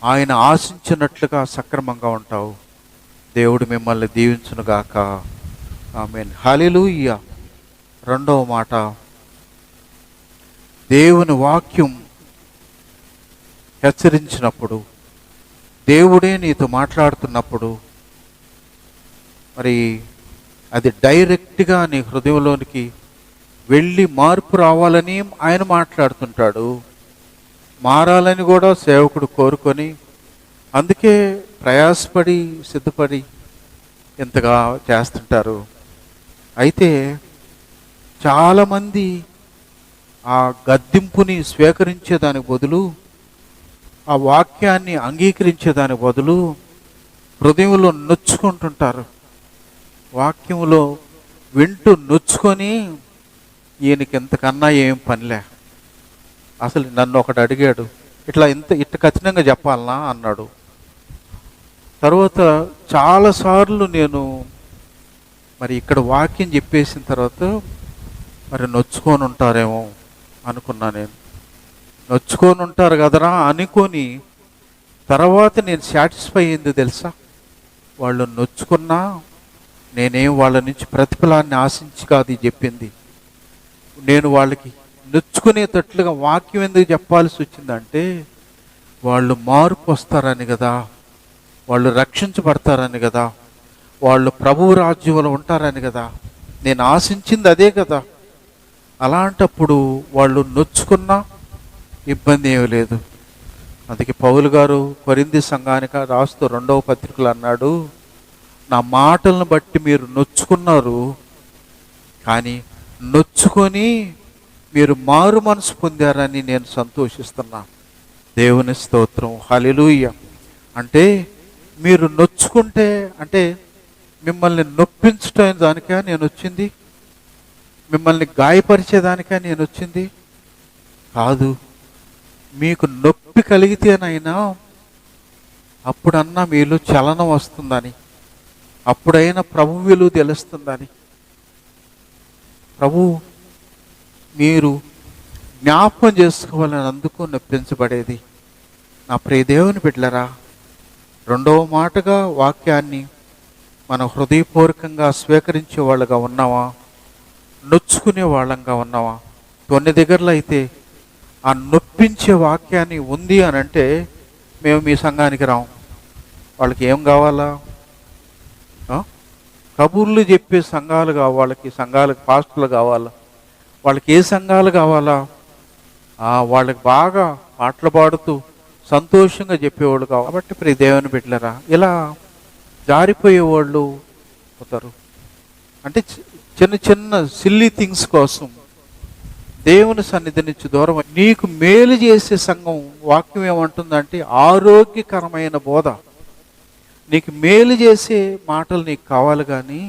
ఆయన ఆశించినట్లుగా సక్రమంగా ఉంటావు. దేవుడు మిమ్మల్ని దీవించునుగాక. ఆమేన్. హల్లెలూయా. రెండవ మాట, దేవుని వాక్యం హెచ్చరించినప్పుడు, దేవుడే నీతో మాట్లాడుతున్నప్పుడు, మరి అది డైరెక్ట్గా నీ హృదయంలోనికి వెళ్ళి మార్పు రావాలని ఆయన మాట్లాడుతుంటాడు. మారాలని కూడా సేవకుడు కోరుకొని, అందుకే ప్రయాసపడి సిద్ధపడి ఇంతగా చేస్తుంటారు. అయితే చాలామంది ఆ గద్దింపుని స్వీకరించేదానికి బదులు, ఆ వాక్యాన్ని అంగీకరించేదానికి బదులు హృదయంలో నొచ్చుకుంటుంటారు. వాక్యంలో వింటూ నొచ్చుకొని, ఈయనకి ఇంతకన్నా ఏం పనిలే, అసలు నన్ను ఒకటి అడిగాడు, ఇట్ట కఠినంగా చెప్పాలనా అన్నాడు. తర్వాత చాలాసార్లు నేను మరి ఇక్కడ వాక్యం చెప్పేసిన తర్వాత మరి నొచ్చుకొని ఉంటారేమో అనుకున్నా. నేను నొచ్చుకొని ఉంటారు కదరా అనుకొని తర్వాత నేను సాటిస్ఫై అయింది తెలుసా. వాళ్ళు నొచ్చుకున్నా నేనేం వాళ్ళ నుంచి ప్రతిఫలాన్ని ఆశించి కాదు ఇది చెప్పింది. నేను వాళ్ళకి నొచ్చుకునేటట్లుగా వాక్యం ఎందుకు చెప్పాల్సి వచ్చిందంటే, వాళ్ళు మార్పు వస్తారని కదా, వాళ్ళు రక్షించబడతారని కదా, వాళ్ళు ప్రభువు రాజ్యంలో ఉంటారని కదా, నేను ఆశించింది అదే కదా. అలాంటప్పుడు వాళ్ళు నొచ్చుకున్నా ఇబ్బంది ఏమీ లేదు. అందుకే పౌలు గారు కొరింథీ సంఘానికి రాస్తూ 2వ పత్రికలో అన్నాడు, నా మాటలను బట్టి మీరు నొచ్చుకున్నారు, కానీ నొచ్చుకొని మీరు మారు మనసు పొందారని నేను సంతోషిస్తున్నా. దేవుని స్తోత్రం, హల్లెలూయా. అంటే మీరు నొచ్చుకుంటే, అంటే మిమ్మల్ని నొప్పించడం దానికా నేను వచ్చింది? మిమ్మల్ని గాయపరిచేదానికా నేను వచ్చింది? కాదు. మీకు నొప్పి కలిగితేనైనా అప్పుడన్నా మీలో చలనం వస్తుందని, అప్పుడైనా ప్రభు విలువ తెలుస్తుందని. ప్రభు మీరు జ్ఞాపకం చేసుకోవాలని అందుకు నొప్పించబడేది. నా ప్రియ దేవుని బిడ్డలారా, రెండవ మాటగా వాక్యాన్ని మనం హృదయపూర్వకంగా స్వీకరించే వాళ్ళగా ఉన్నావా, నొచ్చుకునే వాళ్ళంగా ఉన్నావా? కొన్ని దగ్గరలో అయితే ఆ నొప్పించే వాక్యాన్ని ఉంది అని అంటే మేము మీ సంఘానికి రాము. వాళ్ళకి ఏం కావాలా? కబుర్లు చెప్పే సంఘాలు కావాలి, సంఘాలకు పాస్టర్లు కావాలా, వాళ్ళకి ఏ సంఘాలు కావాలా? వాళ్ళకి బాగా పాటలు పాడుతూ సంతోషంగా చెప్పేవాళ్ళు కావాలి. కాబట్టి ప్రియ దేవుని బిడ్డలారా, ఇలా జారిపోయేవాళ్ళు అవుతారు. అంటే చిన్న చిన్న సిల్లీ థింగ్స్ కోసం దేవుని సన్నిధి నుంచి దూరం. నీకు మేలు చేసే సంఘం వాక్యం ఏమంటుందంటే ఆరోగ్యకరమైన బోధ. నీకు మేలు చేసే మాటలు నీకు కావాలి, కానీ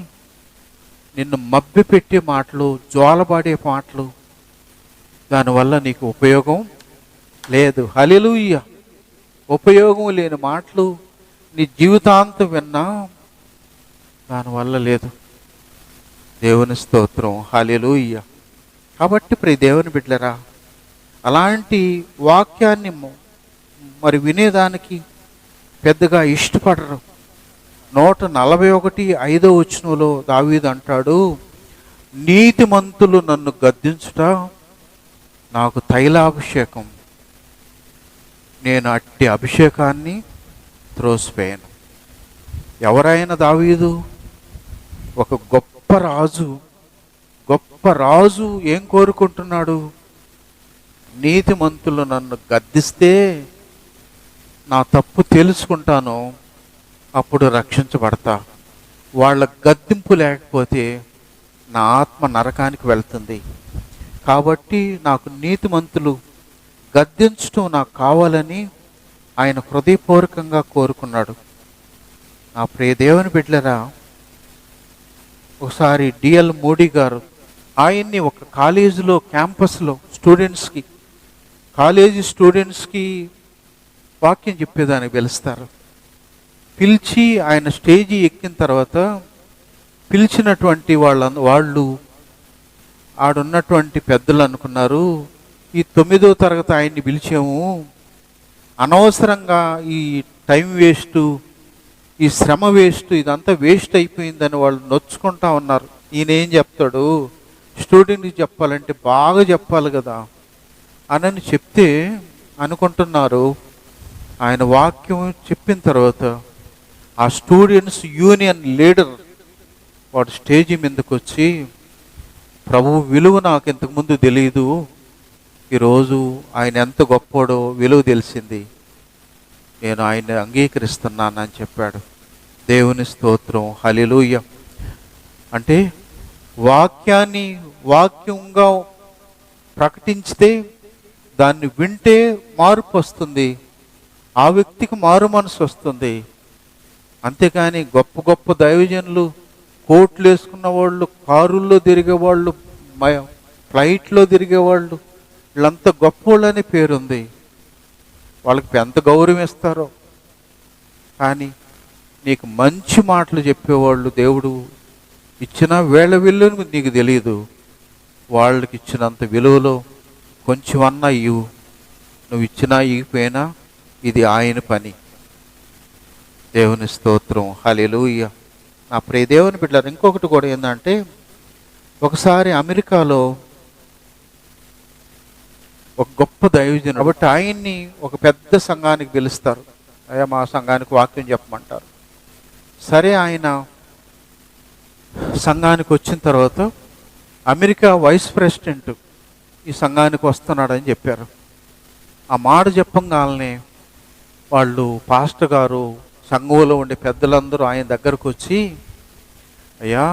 నిన్ను మభ్యపెట్టే మాటలు, జోలబాడే మాటలు, దానివల్ల నీకు ఉపయోగం లేదు. హల్లెలూయా. ఉపయోగం లేని మాటలు నీ జీవితాంతం విన్నా దానివల్ల లేదు. దేవుని స్తోత్రం, హల్లెలూయా. కాబట్టి ప్రియ దేవుని బిడ్డలారా, అలాంటి వాక్యాన్ని మరి వినేదానికి పెద్దగా ఇష్టపడరు. 141:5 దావీదు అంటాడు, నీతిమంతులు నన్ను గద్దించుట నాకు తైలాభిషేకం, నేను అట్టి అభిషేకాన్ని త్రోసిపోయాను. ఎవరైనా దావీదు ఒక గొప్ప రాజు ఏం కోరుకుంటున్నాడు? నీతిమంతులు నన్ను గద్దిస్తే నా తప్పు తెలుసుకుంటాను, అప్పుడు రక్షించబడతా. వాళ్ళ గద్దింపు లేకపోతే నా ఆత్మ నరకానికి వెళ్తుంది. కాబట్టి నాకు నీతిమంతులు గద్దించటం నాకు కావాలని ఆయన హృదయపూర్వకంగా కోరుకున్నాడు. నా ప్రియ దేవుని బిడ్డలారా, ఒకసారి డిఎల్ మోడీ గారు ఆయన్ని ఒక కాలేజీలో క్యాంపస్లో కాలేజీ స్టూడెంట్స్కి వాక్యం చెప్పేదానికి పిలుస్తారు. పిలిచి ఆయన స్టేజీ ఎక్కిన తర్వాత పిలిచినటువంటి వాళ్ళు ఆడున్నటువంటి పెద్దలు అనుకున్నారు, ఈ 9వ తరగతి ఆయన్ని పిలిచాము, అనవసరంగా ఈ టైం వేస్ట్, ఈ శ్రమ వేస్ట్, ఇదంతా వేస్ట్ అయిపోయిందని వాళ్ళు నొచ్చుకుంటా ఉన్నారు. ఈయన ఏం చెప్తాడు, స్టూడెంట్కి చెప్పాలంటే బాగా చెప్పాలి కదా అని చెప్తే అనుకుంటున్నారు. ఆయన వాక్యం చెప్పిన తర్వాత ఆ స్టూడెంట్స్ యూనియన్ లీడర్ వాడు స్టేజీ మీదకి వచ్చి, ప్రభు విలువ నాకు ఇంతకుముందు తెలియదు, ఈరోజు ఆయన ఎంత గొప్పోడో విలువ తెలిసింది, నేను ఆయన్ని అంగీకరిస్తున్నాను అని చెప్పాడు. దేవుని స్తోత్రం, హల్లెలూయా. అంటే వాక్యంగా ప్రకటించితే దాన్ని వింటే మార్పు వస్తుంది, ఆ వ్యక్తికి మారు మనసు వస్తుంది. అంతేకాని గొప్ప గొప్ప దైవజనులు, కోట్లు వేసుకున్న వాళ్ళు, కారుల్లో తిరిగేవాళ్ళు, ఫ్లైట్లో తిరిగేవాళ్ళు, వీళ్ళంతా గొప్పోళ్ళని పేరుంది, వాళ్ళకి ఎంత గౌరవం ఇస్తారో. కానీ నీకు మంచి మాటలు చెప్పేవాళ్ళు దేవుడు ఇచ్చిన వేళ విలువను నీకు తెలియదు. వాళ్ళకి ఇచ్చినంత విలువలో కొంచెం అన్నా ఇవ్వు. నువ్వు ఇచ్చినా ఇగిపోయినా ఇది ఆయన పని. దేవుని స్తోత్రం, హల్లెలూయా. నా ప్రియ దేవుని బిడ్డలారా, ఇంకొకటి కూడా ఏంటంటే, ఒకసారి అమెరికాలో ఒక గొప్ప దైవజనుడు కాబట్టి ఆయన్ని ఒక పెద్ద సంఘానికి పిలుస్తారు. అయ్యా మా సంఘానికి వాక్యం చెప్పమంటారు. సరే, ఆయన సంఘానికి వచ్చిన తర్వాత అమెరికా వైస్ ప్రెసిడెంట్ ఈ సంఘానికి వస్తున్నాడని చెప్పారు. ఆ మాట చెప్పంగానే వాళ్ళు పాస్టర్ గారు, సంఘంలో ఉండే పెద్దలందరూ ఆయన దగ్గరకు వచ్చి, అయ్యా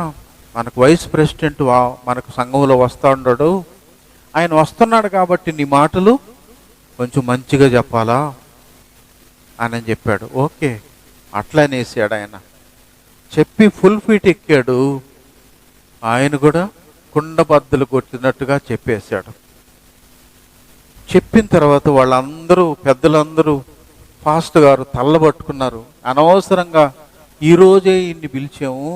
మనకు వైస్ ప్రెసిడెంట్ మనకు సంఘంలో వస్తూ ఉన్నాడు, ఆయన వస్తున్నాడు కాబట్టి నీ మాటలు కొంచెం మంచిగా చెప్పాలా అని చెప్పాడు. ఓకే అట్లనేసాడు. ఆయన చెప్పి ఫుల్ ఫీట్ ఎక్కాడు. ఆయన కూడా కుండబద్దలు కొట్టినట్టుగా చెప్పేశాడు. చెప్పిన తర్వాత వాళ్ళందరూ, పెద్దలందరూ, పాస్టర్ గారు తల్లబట్టుకున్నారు. అనవసరంగా ఈరోజే ఇన్ని పిలిచాము,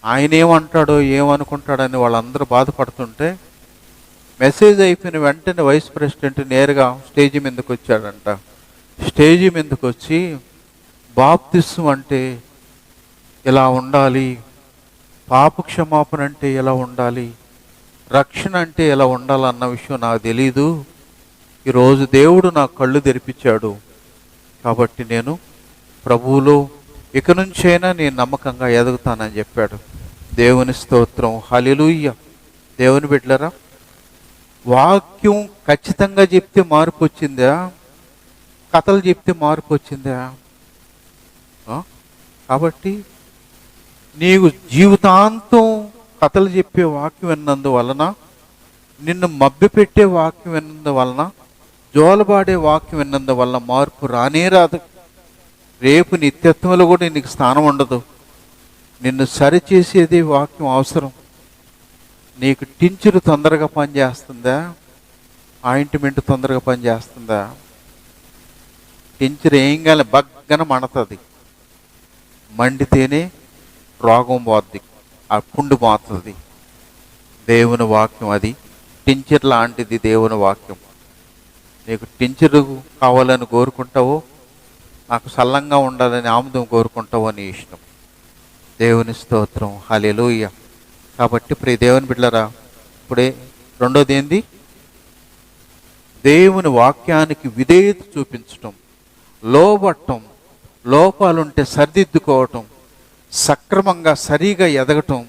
ఆయన ఏమంటాడో ఏమనుకుంటాడని వాళ్ళందరూ బాధపడుతుంటే, మెసేజ్ అయిపోయిన వెంటనే వైస్ ప్రెసిడెంట్ నేరుగా స్టేజీ మీదకి వచ్చాడంట. స్టేజీ మీదకి వచ్చి, బాప్తిస్మం అంటే ఇలా ఉండాలి, పాప క్షమాపణ అంటే ఎలా ఉండాలి, రక్షణ అంటే ఎలా ఉండాలన్న విషయం నాకు తెలీదు, ఈరోజు దేవుడు నా కళ్ళు తెరిపించాడు, కాబట్టి నేను ప్రభువులో ఇక నుంచైనా నేను నమ్మకంగా ఎదుగుతానని చెప్పాడు. దేవుని స్తోత్రం, హల్లెలూయా. దేవుని బిడ్డలారా, వాక్యం ఖచ్చితంగా చెప్తే మార్పు వచ్చిందా, కథలు చెప్తే మార్పు వచ్చిందా? కాబట్టి నీవు జీవితాంతం కథలు చెప్పే వాక్యం విన్నందువలన, నిన్ను మభ్యపెట్టే వాక్యం విన్నందువలన, జోలబాడే వాక్యం విన్నందువలన మార్పు రానే రాదు. రేపు నిత్యత్వంలో కూడా నీకు స్థానం ఉండదు. నిన్ను సరిచేసేది వాక్యం అవసరం. నీకు టించురు తొందరగా పనిచేస్తుందా, ఆయింట్మెంట్ తొందరగా పనిచేస్తుందా? టించురు ఏం కానీ బగ్గన మండుతుంది, మండితేనే రోగం పోద్ది, ఆ పుండు పోతుంది. దేవుని వాక్యం అది టించర్ లాంటిది. దేవుని వాక్యం నీకు టించరు కావాలని కోరుకుంటావో, నాకు సల్లంగా ఉండాలని ఆముదం కోరుకుంటావో నీ ఇష్టం. దేవుని స్తోత్రం, హల్లెలూయా. కాబట్టి ప్రియ దేవుని బిడ్డలారా, ఇప్పుడే రెండోది ఏంది? దేవుని వాక్యానికి విధేయత చూపించటం, లోబట్టం, లోపాలుంటే సరిదిద్దుకోవటం, సక్రమంగా సరిగా ఎదగటం,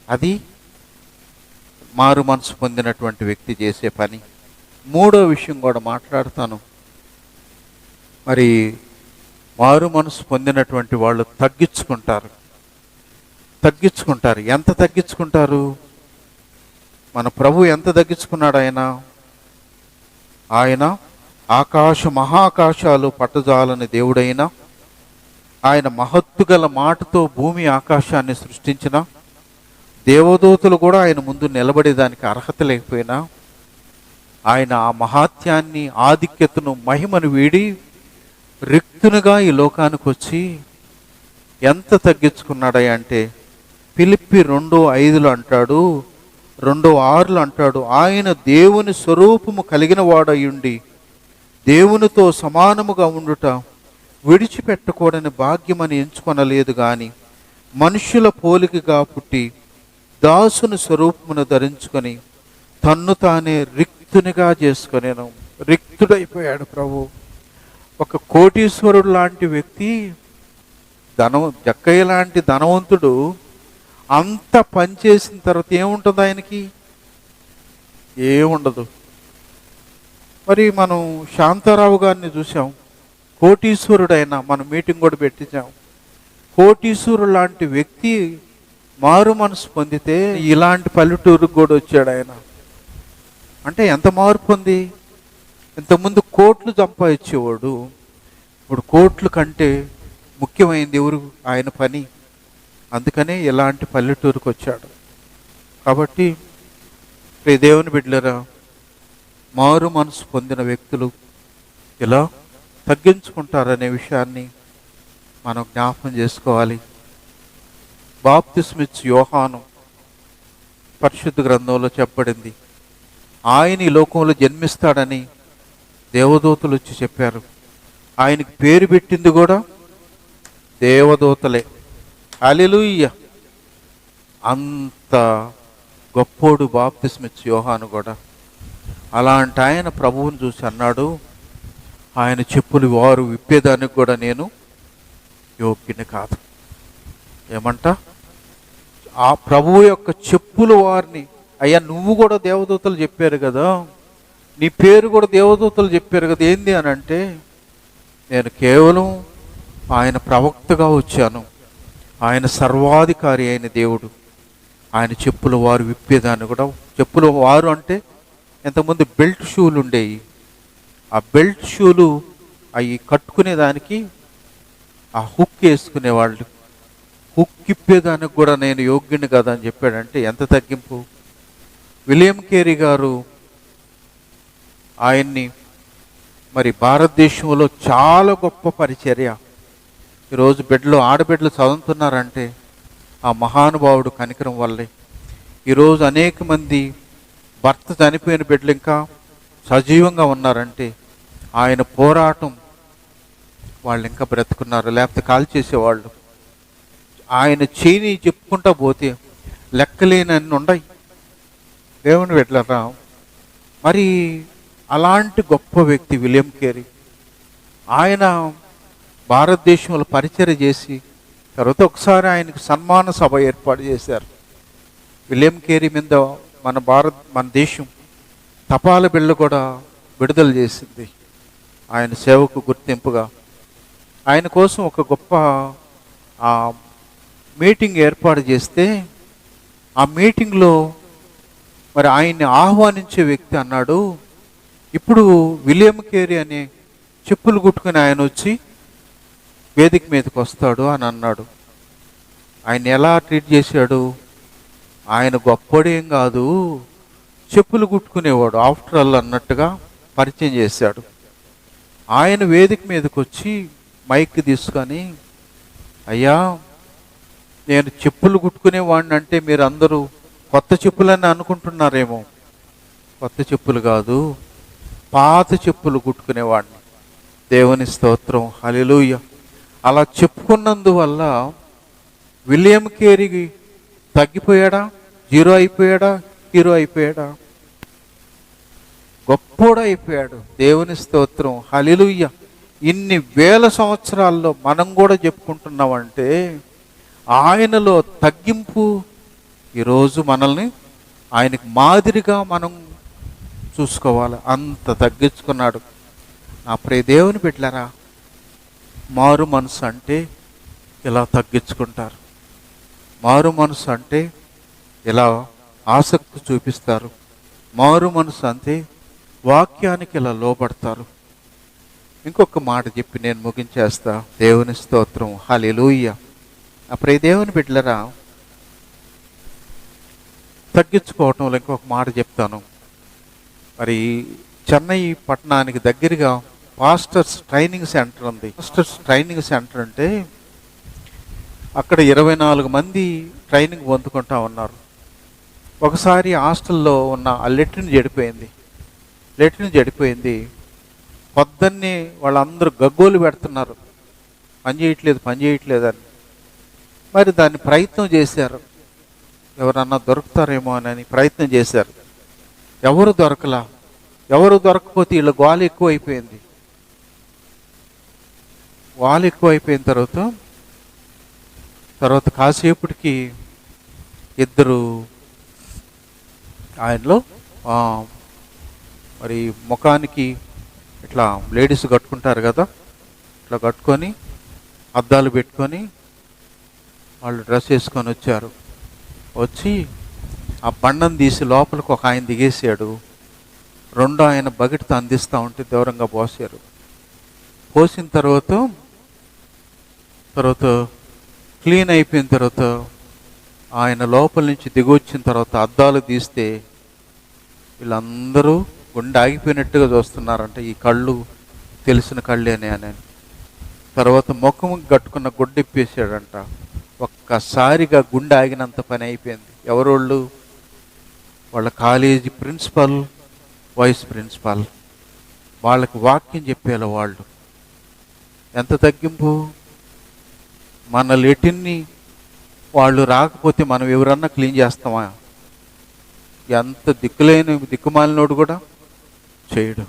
అది మారు మనసు పొందినటువంటి వ్యక్తి చేసే పని. మూడో విషయం కూడా మాట్లాడతాను. మరి మారు మనసు పొందినటువంటి వాళ్ళు తగ్గించుకుంటారు. ఎంత తగ్గించుకుంటారు? మన ప్రభు ఎంత తగ్గించుకున్నాడు? ఆయన మహాకాశాలు పట్టజాలని దేవుడైనా, ఆయన మహత్తు గల మాటతో భూమి ఆకాశాన్ని సృష్టించిన దేవదూతలు కూడా ఆయన ముందు నిలబడేదానికి అర్హత లేకపోయినా, ఆయన ఆ మహాత్యాన్ని, ఆధిక్యతను, మహిమను వీడి రిక్తునుగా ఈ లోకానికి వచ్చి ఎంత తగ్గించుకున్నాడయ్య అంటే, ఫిలిప్పి 2:5 అంటాడు, 2:6 అంటాడు, ఆయన దేవుని స్వరూపము కలిగిన వాడయుండి దేవునితో సమానముగా ఉండుట విడిచిపెట్టకూడని భాగ్యమని ఎంచుకొనలేదు గాని మనుష్యుల పోలికగా పుట్టి దాసుని స్వరూపమును ధరించుకొని తన్ను తానే రిక్తునిగా చేసుకొనేను. రిక్తుడైపోయాడు ప్రభు. ఒక కోటీశ్వరుడు లాంటి వ్యక్తి, జక్కయ్య లాంటి ధనవంతుడు అంత పనిచేసిన తర్వాత ఏముంటుంది ఆయనకి? ఏముండదు. మరి మనం శాంతారావు గారిని చూసాం, కోటీశ్వరుడైనా, మనం మీటింగ్ కూడా పెట్టించాం. కోటీశ్వరుడు లాంటి వ్యక్తి మారు మనసు పొందితే ఇలాంటి పల్లెటూరుకు కూడా వచ్చాడు ఆయన. అంటే ఎంత మార్పు ఉంది? ఇంతకుముందు కోట్లు సంపాదించేవాడు, ఇప్పుడు కోట్ల కంటే ముఖ్యమైనది ఎవరు? ఆయన పని. అందుకనే ఇలాంటి పల్లెటూరుకు వచ్చాడు. కాబట్టి దేవుని బిడ్డలారా, మారు మనసు పొందిన వ్యక్తులు ఇలా తగ్గించుకుంటారనే విషయాన్ని మనం జ్ఞాపకం చేసుకోవాలి. బాప్తిస్మిచ్చు యోహాను పరిశుద్ధ గ్రంథంలో చెప్పబడింది, ఆయన ఈ లోకంలో జన్మిస్తాడని దేవదూతలు వచ్చి చెప్పారు. ఆయనకి పేరు పెట్టింది కూడా దేవదూతలే. హల్లెలూయా! అంత గొప్పోడు బాప్తిస్మిచ్చు యోహాను కూడా. అలాంటి ఆయన ప్రభువుని చూసి అన్నాడు, ఆయన చెప్పులు వారు విప్పేదానికి కూడా నేను యోగ్యుని కాదు. ఏమంట? ఆ ప్రభువు యొక్క చెప్పులు వారిని, అయ్యా నువ్వు కూడా దేవదూతలు చెప్పారు కదా, నీ పేరు కూడా దేవదూతలు చెప్పారు కదా, ఏంది అని అంటే, నేను కేవలం ఆయన ప్రవక్తగా వచ్చాను. ఆయన సర్వాధికారి అయిన దేవుడు. ఆయన చెప్పులు వారు విప్పేదాన్ని కూడా, చెప్పులు వారు అంటే ఇంతకుముందు బెల్ట్ షూలు ఉండేవి. ఆ బెల్ట్ షూలు అవి కట్టుకునేదానికి ఆ హుక్ వేసుకునేవాళ్ళు. హుక్ ఇప్పేదానికి కూడా నేను యోగ్యుని కదా అని చెప్పాడంటే ఎంత తగ్గింపు! విలియం కేరీ గారు ఆయన్ని మరి భారతదేశంలో చాలా గొప్ప పరిచర్య. ఈరోజు ఆడబిడ్డలు చదువుతున్నారంటే ఆ మహానుభావుడు కనికరం వల్లే. ఈరోజు అనేక మంది భర్త చనిపోయిన బిడ్డలు ఇంకా సజీవంగా ఉన్నారంటే ఆయన పోరాటం, వాళ్ళు ఇంకా బ్రతుకున్నారు, లేకపోతే కాల్ చేసేవాళ్ళు. ఆయన చేయని చెప్పుకుంటా పోతే లెక్కలేనన్ని ఉన్నాయి. దేవుని బిడ్డలారా, మరి అలాంటి గొప్ప వ్యక్తి విలియం కేరీ. ఆయన భారతదేశంలో పరిచర్య చేసి తర్వాత ఒకసారి ఆయనకు సన్మాన సభ ఏర్పాటు చేశారు. విలియం కేరీ మీద మన దేశం తపాల బిళ్ళ కూడా విడుదల చేసింది ఆయన సేవకు గుర్తింపుగా. ఆయన కోసం ఒక గొప్ప మీటింగ్ ఏర్పాటు చేస్తే ఆ మీటింగ్లో మరి ఆయన్ని ఆహ్వానించే వ్యక్తి అన్నాడు, ఇప్పుడు విలియం కేరీ అనే చెప్పులు కుట్టుకుని ఆయన వచ్చి వేదిక మీదకి వస్తాడు అని అన్నాడు. ఆయన ఎలా ట్రీట్ చేశాడు? ఆయన గొప్పడేం కాదు, చెప్పులు కుట్టుకునేవాడు ఆఫ్టర్ ఆల్ అన్నట్టుగా పరిచయం చేశాడు. ఆయన వేదిక మీదకి వచ్చి మైక్ తీసుకొని, అయ్యా నేను చెప్పులు కుట్టుకునేవాడిని అంటే మీరు అందరూ కొత్త చెప్పులని అనుకుంటున్నారేమో. కొత్త చెప్పులు కాదు, పాత చెప్పులు కుట్టుకునేవాడిని. దేవుని స్తోత్రం, హల్లెలూయా. అలా చెప్పుకున్నందువల్ల విలియం కేరీ తగ్గిపోయాడా? జీరో అయిపోయాడా? హీరో అయిపోయాడా? గొప్పోడు అయిపోయాడు. దేవుని స్తోత్రం, హల్లెలూయా. ఇన్ని వేల సంవత్సరాల్లో మనం కూడా చెప్పుకుంటున్నామంటే ఆయనలో తగ్గింపు. ఈరోజు మనల్ని ఆయనకు మాదిరిగా మనం చూసుకోవాలి. అంత తగ్గించుకున్నాడు. నా ప్రియ దేవుని బిడ్డలారా, మారు మనసు అంటే ఇలా తగ్గించుకుంటారు. మారు మనసు అంటే ఇలా ఆసక్తి చూపిస్తారు. మారు మనసు అంటే వాక్యానికి ఇలా లోబడతారు. ఇంకొక మాట చెప్పి నేను ముగించేస్తా. దేవుని స్తోత్రం, హల్లెలూయా. అప్పుడే దేవుని బిడ్డలరా, తగ్గించుకోవటంలో ఇంకొక మాట చెప్తాను. మరి చెన్నై పట్టణానికి దగ్గరగా పాస్టర్స్ ట్రైనింగ్ సెంటర్ ఉంది. పాస్టర్స్ ట్రైనింగ్ సెంటర్ అంటే అక్కడ 24 మంది ట్రైనింగ్ పొందుకుంటా ఉన్నారు. ఒకసారి హాస్టల్లో ఉన్న ఆ లెట్రిన్ చెడిపోయింది. పొద్దున్నే వాళ్ళందరూ గగ్గోలు పెడుతున్నారు, పని చేయట్లేదు అని. మరి దాన్ని ప్రయత్నం చేశారు, ఎవరన్నా దొరుకుతారేమో అని ప్రయత్నం చేశారు. ఎవరు దొరకకపోతే వీళ్ళ గోల ఎక్కువైపోయింది. తర్వాత కాసేపటికి ఇద్దరు ఆయనలో మరి ముఖానికి ఇట్లా లేడీస్ కట్టుకుంటారు కదా, ఇట్లా కట్టుకొని అద్దాలు పెట్టుకొని వాళ్ళు డ్రెస్ వేసుకొని వచ్చి ఆ బండను తీసి లోపలికి ఒక ఆయన దిగేసాడు. రెండో ఆయన బకెట్తో అందిస్తూ ఉంటే దూరంగా పోసారు. పోసిన తర్వాత క్లీన్ అయిపోయిన తర్వాత ఆయన లోపల నుంచి దిగొచ్చిన తర్వాత అద్దాలు తీస్తే వీళ్ళందరూ గుండె ఆగిపోయినట్టుగా చూస్తున్నారంట. ఈ కళ్ళు తెలిసిన కళ్ళేనే అని. తర్వాత ముఖం కట్టుకున్న గుడ్డ ఇప్పేసాడంట. ఒక్కసారిగా గుండె ఆగినంత పని అయిపోయింది. ఎవరోళ్ళు? వాళ్ళ కాలేజీ ప్రిన్సిపల్, వైస్ ప్రిన్సిపల్. వాళ్ళకి వాక్యం చెప్పేలా వాళ్ళు. ఎంత తగ్గింపు! మన లెటిన్ని వాళ్ళు రాకపోతే మనం ఎవరన్నా క్లీన్ చేస్తామా? ఎంత దిక్కుమాలినోడు కూడా చేయడు.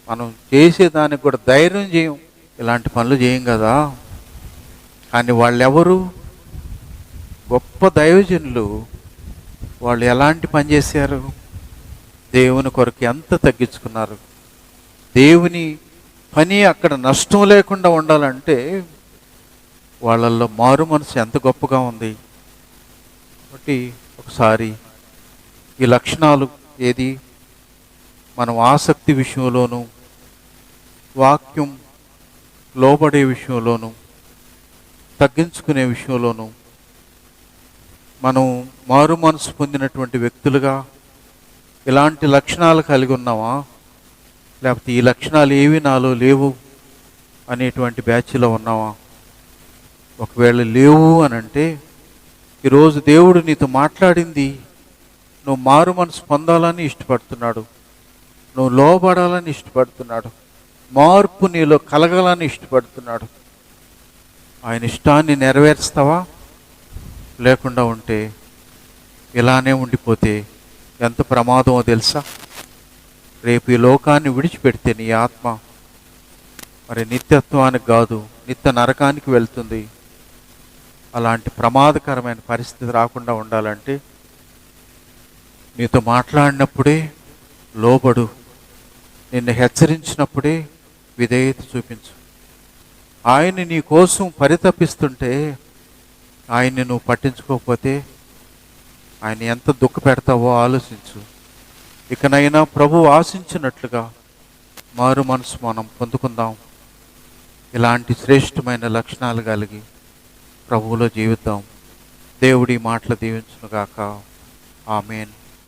మనం చేసేదానికి కూడా ధైర్యం చేయం, ఇలాంటి పనులు చేయం కదా. కానీ వాళ్ళెవరు? గొప్ప దైవజనులు. వాళ్ళు ఎలాంటి పని చేశారు? దేవుని కొరకు ఎంత తగ్గించుకున్నారు. దేవుని పని అక్కడ నష్టం లేకుండా ఉండాలంటే వాళ్ళల్లో మారు మనసు ఎంత గొప్పగా ఉంది. కాబట్టి ఒకసారి ఈ లక్షణాలు ఏది మనం ఆసక్తి విషయంలోనూ, వాక్యం లోబడే విషయంలోనూ, తగ్గించుకునే విషయంలోనూ మనం మారు మనసు పొందినటువంటి వ్యక్తులుగా ఇలాంటి లక్షణాలు కలిగి ఉన్నామా? లేకపోతే ఈ లక్షణాలు ఏవి నాలో లేవు అనేటువంటి బ్యాచ్లో ఉన్నావా? ఒకవేళ లేవు అని అంటే ఈరోజు దేవుడు నీతో మాట్లాడింది, నువ్వు మారు మనసు పొందాలని ఇష్టపడుతున్నాడు, నువ్వు లోబడాలని ఇష్టపడుతున్నాడు, మార్పు నీలో కలగాలని ఇష్టపడుతున్నాడు. ఆయన ఇష్టాన్ని నెరవేరుస్తావా? లేకుండా ఉంటే ఇలానే ఉండిపోతే ఎంత ప్రమాదమో తెలుసా? రేపు ఈ లోకాన్ని విడిచిపెడితే నీ ఆత్మ మరి నిత్యత్వానికి కాదు, నిత్య నరకానికి వెళ్తుంది. అలాంటి ప్రమాదకరమైన పరిస్థితి రాకుండా ఉండాలంటే నీతో మాట్లాడినప్పుడే లోబడు, నిన్ను హెచ్చరించినప్పుడే విధేయత చూపించు. ఆయన నీ కోసం పరితపిస్తుంటే ఆయన్ని నువ్వు పట్టించుకోకపోతే ఆయన ఎంత దుఃఖ పెడతావో ఆలోచించు. ఇకనైనా ప్రభు ఆశించినట్లుగా మారు మనసు మనం పొందుకుందాం. ఇలాంటి శ్రేష్టమైన లక్షణాలు కలిగి ప్రభువులో జీవిద్దాం. దేవుడి మాటలు దీవించునుగాక. ఆమేన్.